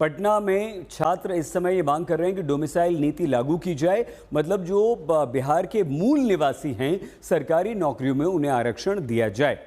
पटना में छात्र इस समय ये मांग कर रहे हैं कि डोमिसाइल नीति लागू की जाए। मतलब जो बिहार के मूल निवासी हैं, सरकारी नौकरियों में उन्हें आरक्षण दिया जाए।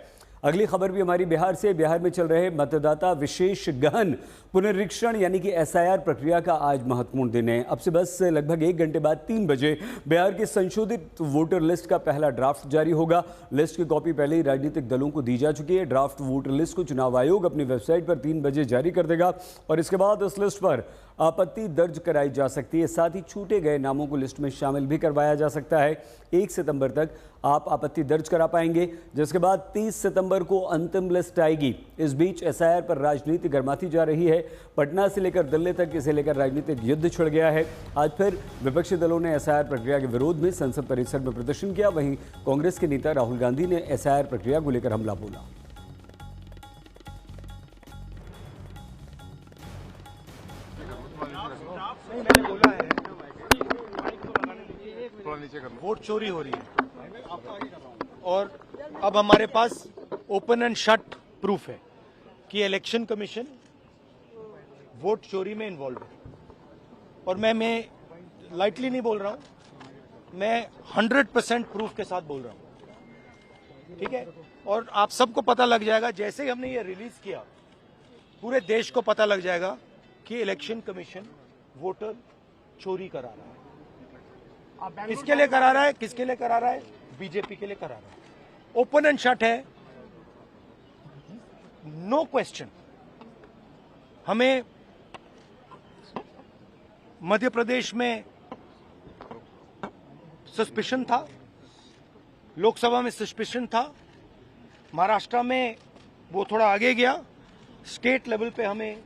अगली खबर भी हमारी बिहार से। बिहार में चल रहे मतदाता विशेष गहन पुनरीक्षण यानी कि एसआईआर प्रक्रिया का आज महत्वपूर्ण दिन है। अब से बस लगभग 1 घंटे बाद 3 बजे बिहार की संशोधित वोटर लिस्ट का पहला ड्राफ्ट जारी होगा। लिस्ट की कॉपी पहले ही राजनीतिक दलों को दी जा चुकी है। ड्राफ्ट वोटर लिस्ट को चुनाव आयोग अपनी वेबसाइट पर 3 बजे जारी कर देगा और इसके बाद इस लिस्ट पर आपत्ति दर्ज कराई जा सकती है। साथ ही छूटे गए नामों को लिस्ट में शामिल भी करवाया जा सकता है। 1 सितंबर तक आप आपत्ति दर्ज करा पाएंगे, जिसके बाद 30 सितंबर को अंतिम लिस्ट आएगी। इस बीच एसआईआर पर राजनीति गर्माती जा रही है। पटना से लेकर दिल्ली तक इसे लेकर राजनीतिक युद्ध छिड़ गया है। आज फिर विपक्षी दलों ने एसआईआर प्रक्रिया के विरोध में संसद परिसर में प्रदर्शन किया। वहीं कांग्रेस के नेता राहुल गांधी ने एसआईआर प्रक्रिया को लेकर हमला बोला। मैंने बोला है वोट चोरी हो रही है और अब हमारे पास ओपन एंड शट प्रूफ है कि इलेक्शन कमीशन वोट चोरी में इन्वॉल्व है। और मैं लाइटली नहीं बोल रहा हूं, मैं 100% प्रूफ के साथ बोल रहा हूं, ठीक है। और आप सबको पता लग जाएगा, जैसे ही हमने ये रिलीज किया पूरे देश को पता लग जाएगा कि इलेक्शन कमीशन वोटर चोरी करा रहा है। किसके लिए करा रहा है? किसके लिए करा रहा है? बीजेपी के लिए करा रहा है। ओपन एंड शट है, नो क्वेश्चन। हमें मध्य प्रदेश में सस्पिशन था, लोकसभा में सस्पिशन था, महाराष्ट्र में वो थोड़ा आगे गया, स्टेट लेवल पे हमें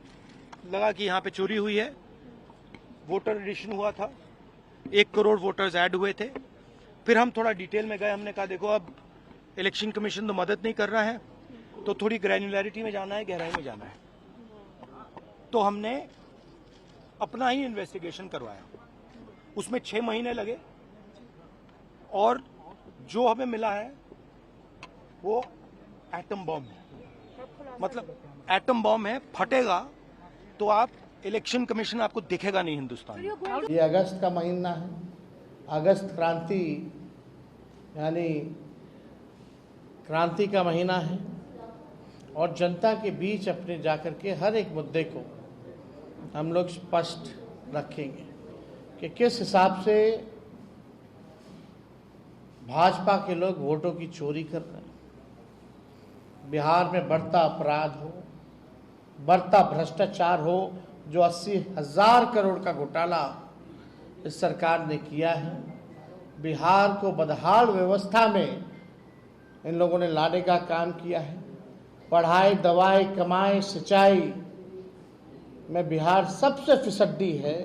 लगा कि यहां पे चोरी हुई है। वोटर एडिशन हुआ था, 1 करोड़ वोटर्स ऐड हुए थे। फिर हम थोड़ा डिटेल में गए, हमने कहा देखो अब इलेक्शन कमीशन तो मदद नहीं कर रहा है, तो थोड़ी ग्रैन्युलैरिटी में जाना है, गहराई में जाना है। तो हमने अपना ही इन्वेस्टिगेशन करवाया, उसमें 6 महीने लगे और जो हमें मिला है वो एटम बॉम्ब है। मतलब एटम बॉम्ब है, फटेगा तो आप इलेक्शन कमीशन आपको दिखेगा नहीं हिंदुस्तान में। ये अगस्त का महीना है, अगस्त क्रांति यानी क्रांति का महीना है और जनता के बीच अपने जाकर के हर एक मुद्दे को हम लोग स्पष्ट रखेंगे कि किस हिसाब से भाजपा के लोग वोटों की चोरी कर रहे हैं। बिहार में बढ़ता अपराध हो, बढ़ता भ्रष्टाचार हो, जो 80,000 करोड़ का घोटाला इस सरकार ने किया है, बिहार को बदहाल व्यवस्था में इन लोगों ने लाने का काम किया है। पढ़ाई, दवाई, कमाई, सिंचाई में बिहार सबसे फिसड्डी है।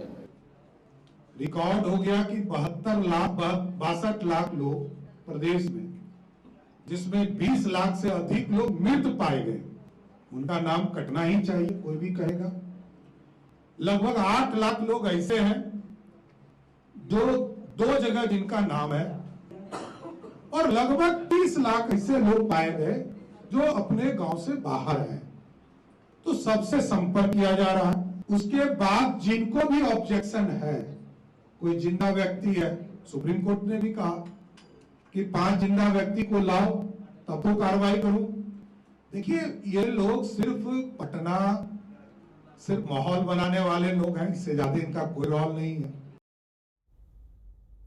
रिकॉर्ड हो गया कि 62 लाख लोग प्रदेश में, जिसमें 20 लाख से अधिक लोग मृत पाए गए, उनका नाम कटना ही चाहिए, कोई भी कहेगा। लगभग 8 लाख लोग ऐसे हैं दो जगह जिनका नाम है और लगभग 30 लाख ऐसे लोग पाए गए जो अपने गांव से बाहर हैं। तो सबसे संपर्क किया जा रहा है। उसके बाद जिनको भी ऑब्जेक्शन है, कोई जिंदा व्यक्ति है, सुप्रीम कोर्ट ने भी कहा कि 5 जिंदा व्यक्ति को लाओ तब तो कार्रवाई करूं। देखिए, ये लोग सिर्फ पटना, सिर्फ माहौल बनाने वाले लोग हैं, इससे ज्यादा इनका कोई रोल नहीं है।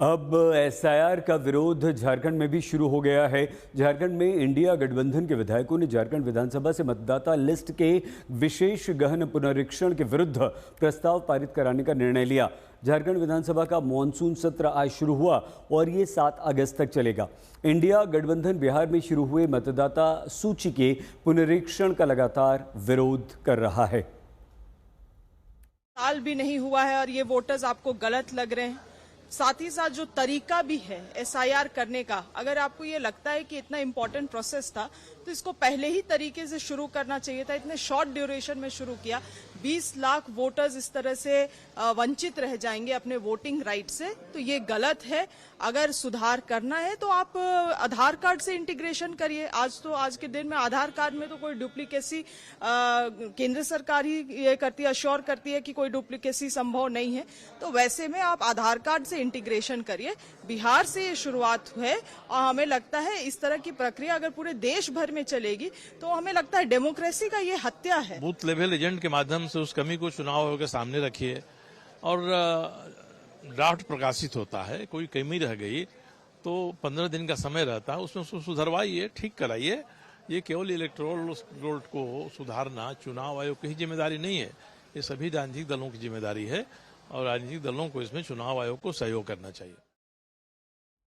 अब एसआईआर का विरोध झारखंड में भी शुरू हो गया है। झारखंड में इंडिया गठबंधन के विधायकों ने झारखंड विधानसभा से मतदाता लिस्ट के विशेष गहन पुनरीक्षण के विरुद्ध प्रस्ताव पारित कराने का निर्णय लिया। झारखंड विधानसभा का मॉनसून सत्र आज शुरू हुआ और ये 7 अगस्त तक चलेगा। इंडिया गठबंधन बिहार में शुरू हुए मतदाता सूची के पुनरीक्षण का लगातार विरोध कर रहा है। साल भी नहीं हुआ है और ये वोटर्स आपको गलत लग रहे हैं। साथ ही साथ जो तरीका भी है एसआईआर करने का, अगर आपको ये लगता है कि इतना इम्पोर्टेंट प्रोसेस था तो इसको पहले ही तरीके से शुरू करना चाहिए था। इतने शॉर्ट ड्यूरेशन में शुरू किया, 20 लाख वोटर्स इस तरह से वंचित रह जाएंगे अपने वोटिंग राइट से, तो ये गलत है। अगर सुधार करना है तो आप आधार कार्ड से इंटीग्रेशन करिए। आज के दिन में आधार कार्ड में तो कोई डुप्लीकेसी केंद्र सरकार ही ये करती है, अश्योर करती है कि कोई डुप्लीकेसी संभव नहीं है। तो वैसे में आप आधार कार्ड से इंटीग्रेशन करिए। बिहार से ये शुरुआत है और हमें लगता है इस तरह की प्रक्रिया अगर पूरे देश भर में चलेगी तो हमें लगता है डेमोक्रेसी का ये हत्या है। बूथ लेवल एजेंट के माध्यम से उस कमी को चुनाव आयोग के सामने रखिए और ड्राफ्ट प्रकाशित होता है, कोई कमी रह गई तो 15 दिन का समय रहता है, उसमें उसको सुधरवाइए, ठीक कराइए। ये केवल इलेक्टोरल रोल को सुधारना चुनाव आयोग की जिम्मेदारी नहीं है, ये सभी राजनीतिक दलों की जिम्मेदारी है और राजनीतिक दलों को इसमें चुनाव आयोग को सहयोग करना चाहिए।